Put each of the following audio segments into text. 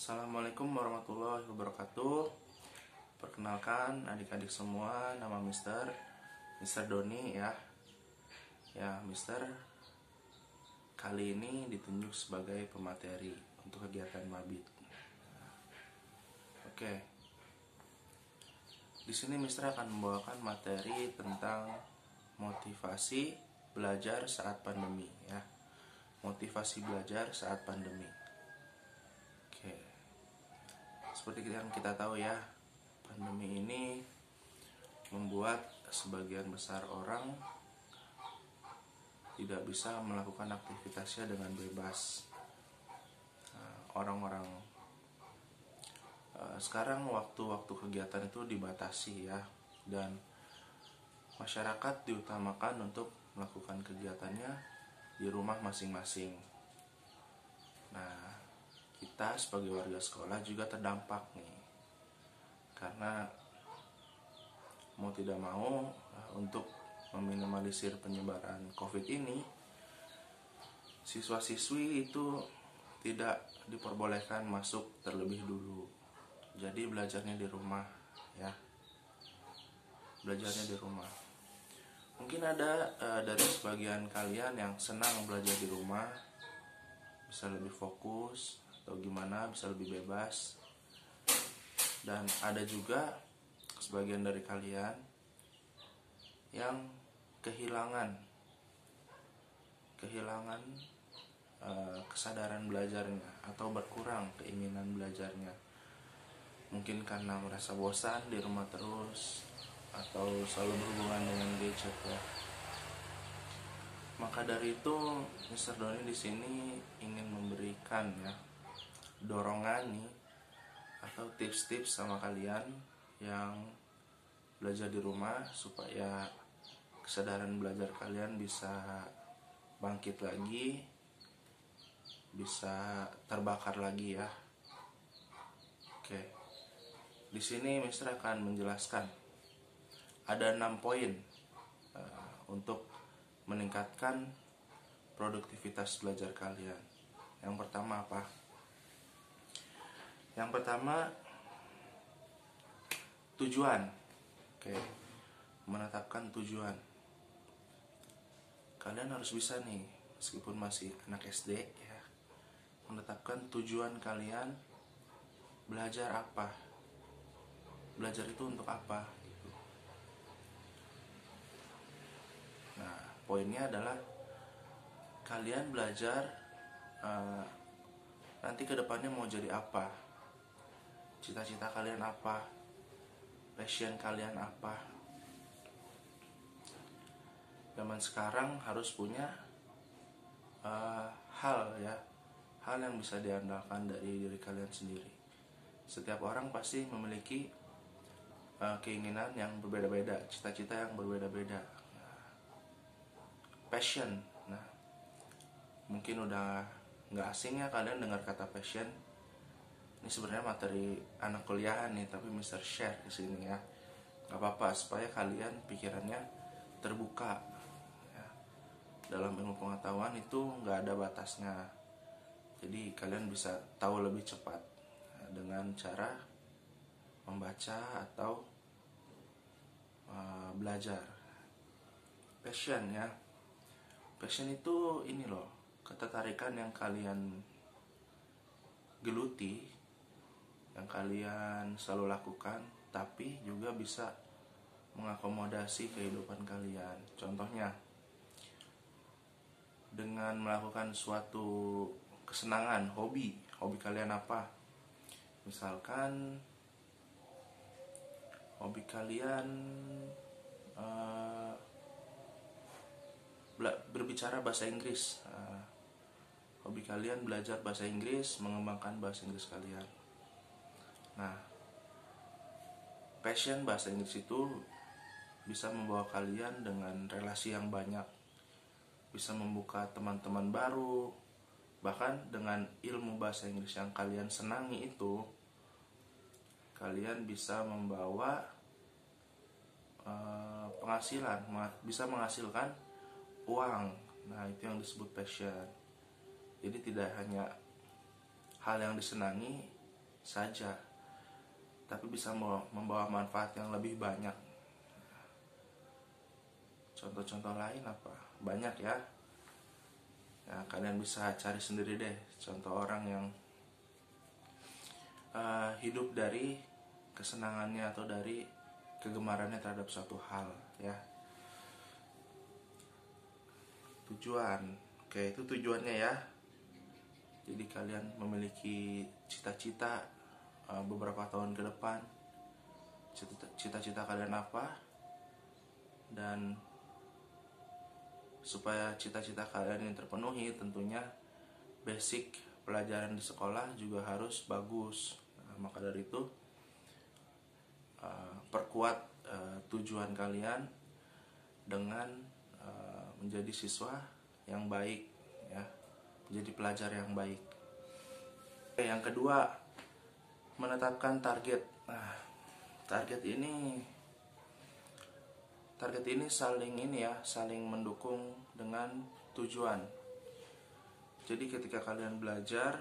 Assalamualaikum warahmatullahi wabarakatuh. Perkenalkan adik-adik semua, nama Mister Doni ya. Ya, Mister kali ini ditunjuk sebagai pemateri untuk kegiatan Mabit. Oke. Di sini Mister akan membawakan materi tentang motivasi belajar saat pandemi ya. Motivasi belajar saat pandemi. Oke. Seperti yang kita tahu ya, pandemi ini membuat sebagian besar orang tidak bisa melakukan aktivitasnya dengan bebas. Orang-orang sekarang waktu-waktu kegiatan itu dibatasi ya, dan masyarakat diutamakan untuk melakukan kegiatannya di rumah masing-masing. Nah, kita sebagai warga sekolah juga terdampak nih, karena mau tidak mau untuk meminimalisir penyebaran COVID ini, siswa-siswi itu tidak diperbolehkan masuk terlebih dulu. Jadi belajarnya di rumah ya. Belajarnya di rumah. Mungkin ada dari sebagian kalian yang senang belajar di rumah, bisa lebih fokus atau gimana, bisa lebih bebas. Dan ada juga sebagian dari kalian yang kehilangan kesadaran belajarnya atau berkurang keinginan belajarnya. Mungkin karena merasa bosan di rumah terus atau selalu berhubungan dengan gadget ya. Maka dari itu, Mister Doni di sini ingin memberikan ya dorongan nih atau tips-tips sama kalian yang belajar di rumah supaya kesadaran belajar kalian bisa bangkit lagi, bisa terbakar lagi ya. Oke. Di sini Mister akan menjelaskan ada 6 poin untuk meningkatkan produktivitas belajar kalian. Yang pertama apa? Yang pertama, tujuan. Oke. Menetapkan tujuan. Kalian harus bisa nih, meskipun masih anak SD ya, menetapkan tujuan kalian belajar apa. Belajar itu untuk apa gitu. Nah, poinnya adalah kalian belajar nanti kedepannya mau jadi apa, cita-cita kalian apa, passion kalian apa. Zaman sekarang harus punya hal yang bisa diandalkan dari diri kalian sendiri. Setiap orang pasti memiliki keinginan yang berbeda-beda, cita-cita yang berbeda-beda, passion. Nah, mungkin udah nggak asing ya kalian dengar kata passion. Ini sebenarnya materi anak kuliahan nih, tapi Mister share di sini ya. Gak apa-apa, supaya kalian pikirannya terbuka ya. Dalam ilmu pengetahuan itu nggak ada batasnya. Jadi kalian bisa tahu lebih cepat dengan cara membaca atau belajar. Passion ya. Passion itu ini loh, ketertarikan yang kalian geluti, yang kalian selalu lakukan, tapi juga bisa mengakomodasi kehidupan kalian. Contohnya, dengan melakukan suatu kesenangan, hobi kalian apa? Misalkan hobi kalian berbicara bahasa Inggris. Hobi kalian belajar bahasa Inggris, mengembangkan bahasa Inggris kalian. Nah, passion bahasa Inggris itu bisa membawa kalian dengan relasi yang banyak, bisa membuka teman-teman baru. Bahkan dengan ilmu bahasa Inggris yang kalian senangi itu, kalian bisa membawa penghasilan, bisa menghasilkan uang. Nah, itu yang disebut passion. Jadi tidak hanya hal yang disenangi, saja, tapi bisa membawa manfaat yang lebih banyak. Contoh-contoh lain apa? Banyak ya. Ya, kalian bisa cari sendiri deh contoh orang yang hidup dari kesenangannya atau dari kegemarannya terhadap suatu hal ya. Tujuan, oke, itu tujuannya ya. Jadi kalian memiliki cita-cita beberapa tahun ke depan. Cita-cita kalian apa? Dan supaya cita-cita kalian ini terpenuhi, tentunya basic pelajaran di sekolah juga harus bagus. Maka dari itu perkuat tujuan kalian dengan menjadi siswa yang baik ya, menjadi pelajar yang baik. Yang kedua, menetapkan target. Nah, target ini saling mendukung dengan tujuan. Jadi ketika kalian belajar,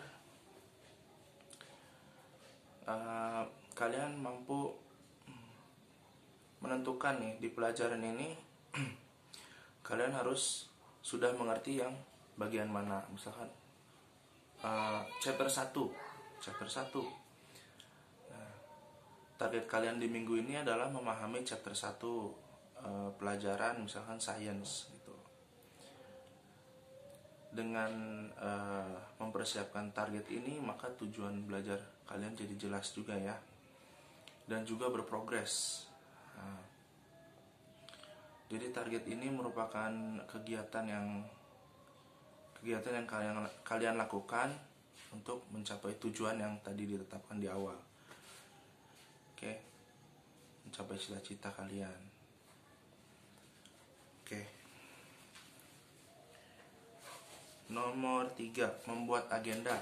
kalian mampu menentukan nih di pelajaran ini kalian harus sudah mengerti yang bagian mana. Misalkan chapter 1. Target kalian di minggu ini adalah memahami chapter 1 pelajaran misalkan science gitu. Dengan mempersiapkan target ini, maka tujuan belajar kalian jadi jelas juga ya, dan juga berprogres. Jadi target ini merupakan kegiatan yang kalian lakukan untuk mencapai tujuan yang tadi ditetapkan di awal. Oke, mencapai cita-cita kalian. Oke. Nomor 3, membuat agenda.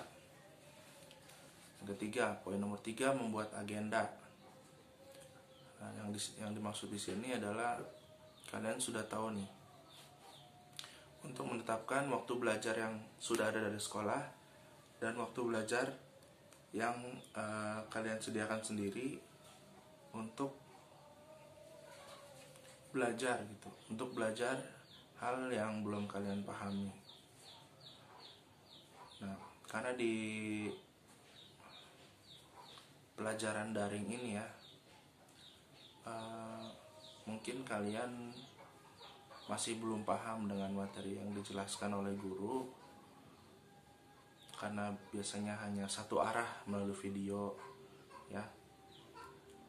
Yang ketiga, poin nomor 3, membuat agenda. Nah, yang dimaksud di sini adalah kalian sudah tahu nih, untuk menetapkan waktu belajar yang sudah ada dari sekolah dan waktu belajar yang kalian sediakan sendiri untuk belajar gitu, untuk belajar hal yang belum kalian pahami. Nah, karena di pelajaran daring ini ya, mungkin kalian masih belum paham dengan materi yang dijelaskan oleh guru, karena biasanya hanya satu arah melalui video ya.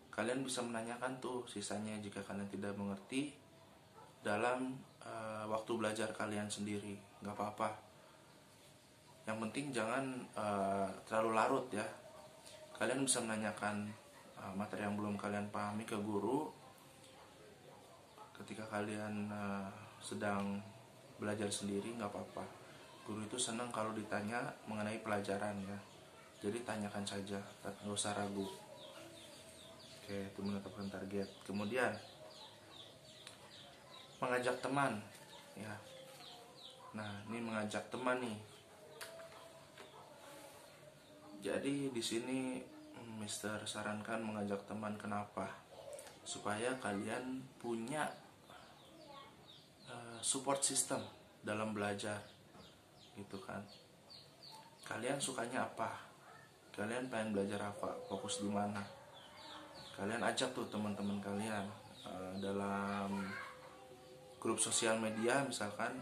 Kalian bisa menanyakan tuh sisanya jika kalian tidak mengerti dalam waktu belajar kalian sendiri, nggak apa-apa. Yang penting jangan terlalu larut ya. Kalian bisa menanyakan materi yang belum kalian pahami ke guru ketika kalian sedang belajar sendiri, nggak apa-apa. Guru itu senang kalau ditanya mengenai pelajaran ya. Jadi tanyakan saja, nggak usah ragu. Oke, itu menetapkan target. Kemudian mengajak teman ya. Nah, ini mengajak teman nih. Jadi di sini Mister sarankan mengajak teman. Kenapa? Supaya kalian punya support system dalam belajar gitu kan. Kalian sukanya apa? Kalian pengen belajar apa? Fokus di mana? Kalian ajak tuh teman-teman kalian dalam grup sosial media, misalkan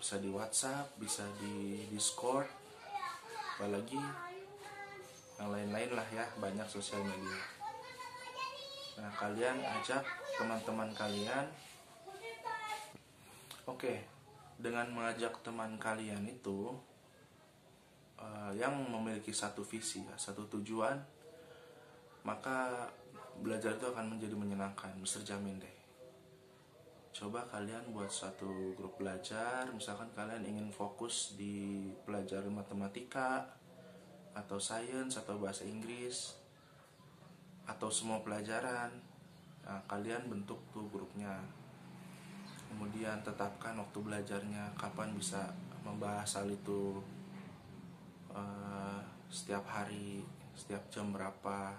bisa di WhatsApp, bisa di Discord, apalagi yang lain-lain lah ya, banyak sosial media. Nah, kalian ajak teman-teman kalian. Oke, dengan mengajak teman kalian itu yang memiliki satu visi, satu tujuan, maka belajar itu akan menjadi menyenangkan, Mister jamin deh. Coba kalian buat satu grup belajar, misalkan kalian ingin fokus di pelajaran matematika, atau sains, atau bahasa Inggris, atau semua pelajaran. Nah, kalian bentuk tuh grupnya. Kemudian tetapkan waktu belajarnya, kapan bisa membahas hal itu, setiap hari, setiap jam berapa.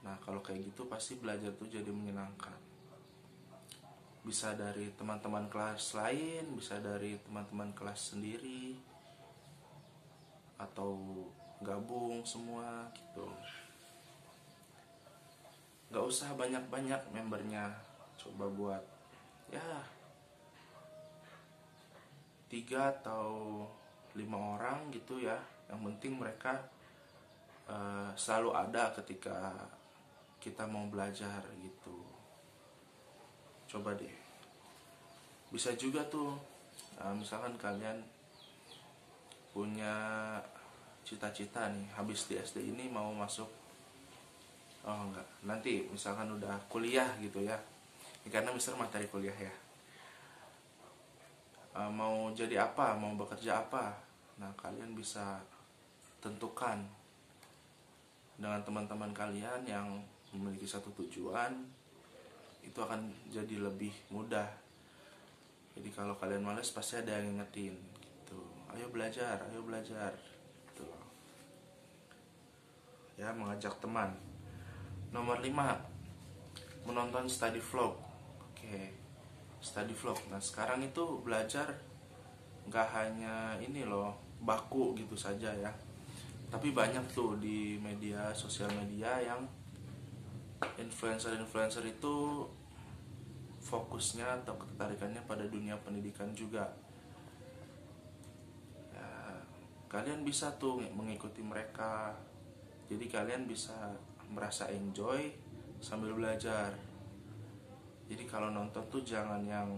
Nah kalau kayak gitu pasti belajar tuh jadi menyenangkan. Bisa dari teman-teman kelas lain, bisa dari teman-teman kelas sendiri, atau gabung semua gitu. Gak usah banyak-banyak membernya, coba buat ya 3 atau 5 orang gitu ya. Yang penting mereka selalu ada ketika kita mau belajar gitu. Coba deh. Bisa juga tuh misalkan kalian punya cita-cita nih, habis di SD ini mau masuk, oh enggak, nanti misalkan udah kuliah gitu ya. Ini karena mister materi kuliah ya. Mau jadi apa, mau bekerja apa. Nah kalian bisa tentukan dengan teman-teman kalian yang memiliki satu tujuan. Itu akan jadi lebih mudah. Jadi kalau kalian malas pasti ada yang ngingetin gitu. Ayo belajar gitu. Ya, mengajak teman. Nomor 5, menonton study vlog. Oke, study vlog. Nah sekarang itu belajar gak hanya ini loh, baku gitu saja ya. Tapi banyak tuh di media, sosial media yang influencer-influencer itu fokusnya atau ketertarikannya pada dunia pendidikan juga ya. Kalian bisa tuh mengikuti mereka, jadi kalian bisa merasa enjoy sambil belajar. Jadi kalau nonton tuh jangan yang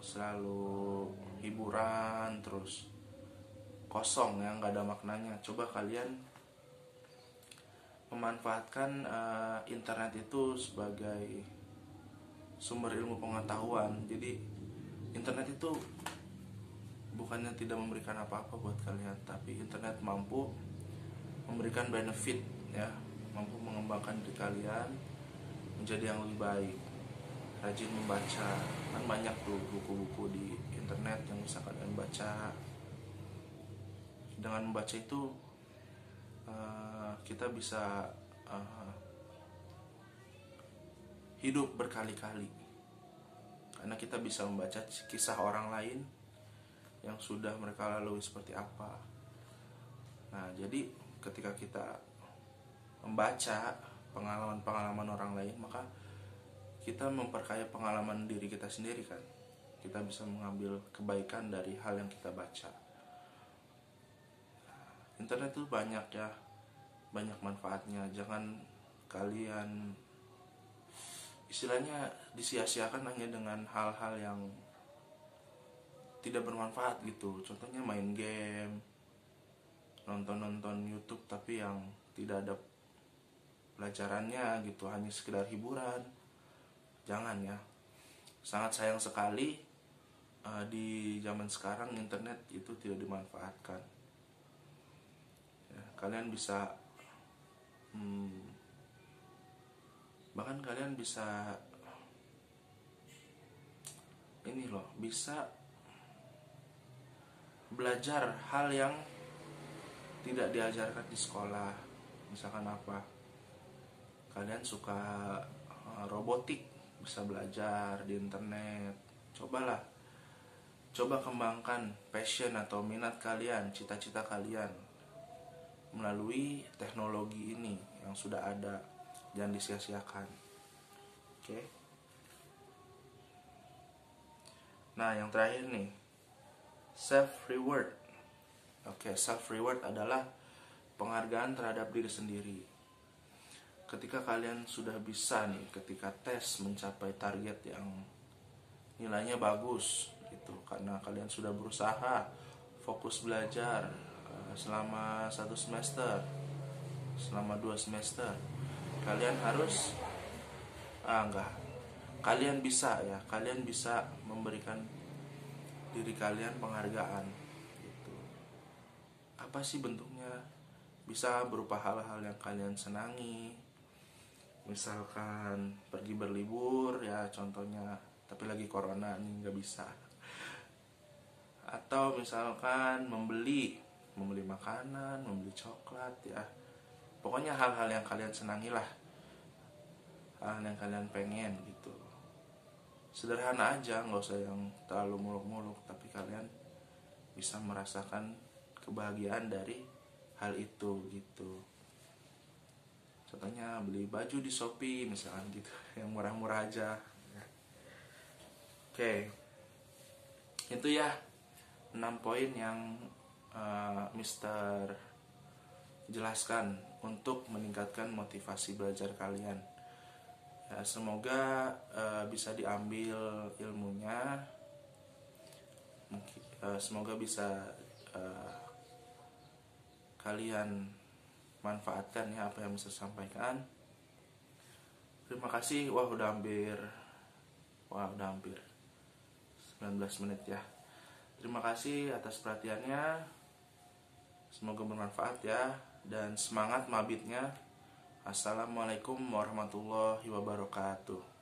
selalu hiburan terus kosong ya, nggak ada maknanya. Coba kalian memanfaatkan internet itu sebagai sumber ilmu pengetahuan. Jadi internet itu bukannya tidak memberikan apa-apa buat kalian, tapi internet mampu memberikan benefit ya, mampu mengembangkan diri kalian menjadi yang lebih baik. Rajin membaca, kan banyak tuh buku-buku di internet yang bisa kalian baca. Dengan membaca itu kita bisa hidup berkali-kali, karena kita bisa membaca kisah orang lain yang sudah mereka lalui seperti apa. Nah jadi ketika kita membaca pengalaman-pengalaman orang lain, maka kita memperkaya pengalaman diri kita sendiri kan. Kita bisa mengambil kebaikan dari hal yang kita baca. Internet itu banyak ya, banyak manfaatnya. Jangan kalian istilahnya disia-siakan hanya dengan hal-hal yang tidak bermanfaat gitu. Contohnya main game, nonton YouTube tapi yang tidak ada pelajarannya gitu, hanya sekedar hiburan. Jangan ya. Sangat sayang sekali di zaman sekarang internet itu tidak dimanfaatkan ya. Kalian bisa bahkan kalian bisa ini loh, bisa belajar hal yang tidak diajarkan di sekolah. Misalkan apa, kalian suka robotik, bisa belajar di internet. Coba kembangkan passion atau minat kalian, cita-cita kalian melalui teknologi ini yang sudah ada. Jangan disia-siakan. Oke. Nah yang terakhir nih, self reward. Oke, self reward adalah penghargaan terhadap diri sendiri. Ketika kalian sudah bisa nih, ketika tes mencapai target yang nilainya bagus gitu, karena kalian sudah berusaha fokus belajar selama 1 semester, selama 2 semester, kalian harus kalian bisa ya, kalian bisa memberikan diri kalian penghargaan gitu. Apa sih bentuknya? Bisa berupa hal-hal yang kalian senangi, misalkan pergi berlibur ya contohnya, tapi lagi corona nih nggak bisa. Atau misalkan membeli membeli makanan, membeli coklat ya. Pokoknya hal-hal yang kalian senangi lah, hal yang kalian pengen gitu. Sederhana aja, nggak usah yang terlalu muluk-muluk, tapi kalian bisa merasakan kebahagiaan dari hal itu gitu. Contohnya beli baju di Shopee misalkan gitu, yang murah-murah aja. Oke, itu ya 6 poin yang Mister jelaskan untuk meningkatkan motivasi belajar kalian. Ya, semoga bisa diambil ilmunya. Semoga bisa kalian manfaatkan ya apa yang bisa sampaikan. Terima kasih. Udah hampir 19 menit ya. Terima kasih atas perhatiannya. Semoga bermanfaat ya, dan semangat mabitnya. Assalamualaikum warahmatullahi wabarakatuh.